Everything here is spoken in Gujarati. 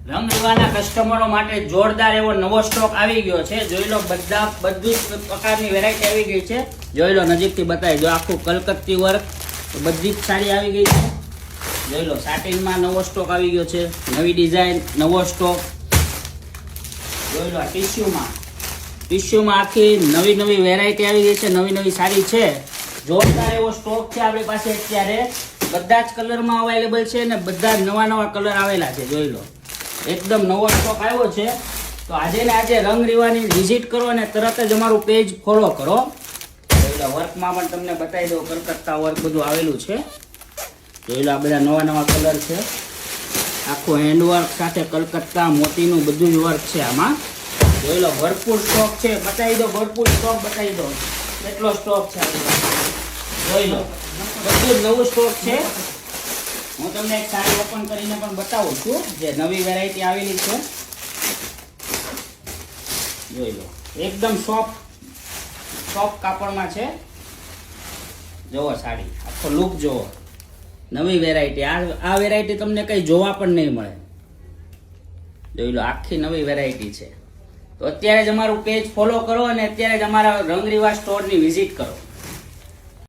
રંગ રીવાના કસ્ટમરો માટે જોરદાર એવો નવો સ્ટોક આવી ગયો છે. જોઈ લો, બધી જ પ્રકારની વેરાયટી આવી ગઈ છે. જોઈ લો, નજીકથી બતાવી દો. આખું કલકત્તી વર્ક બધી જ સાડી આવી ગઈ છે. જોઈ લો, સાટિનમાં નવો સ્ટોક આવી ગયો છે. નવી ડિઝાઇન, નવો સ્ટોક. જોઈ લો, ટિશ્યુમાં આખી નવી વેરાયટી આવી ગઈ છે. નવી સાડી છે. જોરદાર એવો સ્ટોક છે આપણી પાસે અત્યારે. બધા જ કલરમાં અવેલેબલ છે અને બધા નવા કલર આવેલા છે. જોઈ લો, એકદમ નવો સ્ટોક આવ્યો છે. તો આજે ને આજે રંગ રીવાની વિઝિટ કરો અને તરત જ અમારું પેજ ફોલો કરો. જોઈ લો, વર્કમાં પણ તમને બતાવી દઉં, કલકત્તા વર્ક બધું આવેલું છે. જોઈ લો, આ બધા નવા કલર છે. આખું હેન્ડવર્ક સાથે કલકત્તા મોતીનું બધું જ વર્ક છે આમાં. જોઈ લો, ભરપૂર સ્ટોક છે. બતાવી દો, ભરપૂર સ્ટોક બતાવી દો. કેટલો સ્ટોક છે જોઈ લો, બધું નવું સ્ટોક છે. હું તમને એક સાડી ઓપન કરીને પણ બતાવું છું, જે નવી વેરાયટી આવેલી છે. જોઈ લો, એકદમ સોફ્ટ કાપડમાં છે. જોવો સાડી, આખો લુક જોવો. નવી વેરાયટી. આ વેરાયટી તમને કઈ જોવા પણ નહીં મળે. જોઈ લો, આખી નવી વેરાયટી છે. તો અત્યારે જ અમારું પેજ ફોલો કરો અને અત્યારે જ અમારા રંગ રીવા સ્ટોરની વિઝિટ કરો.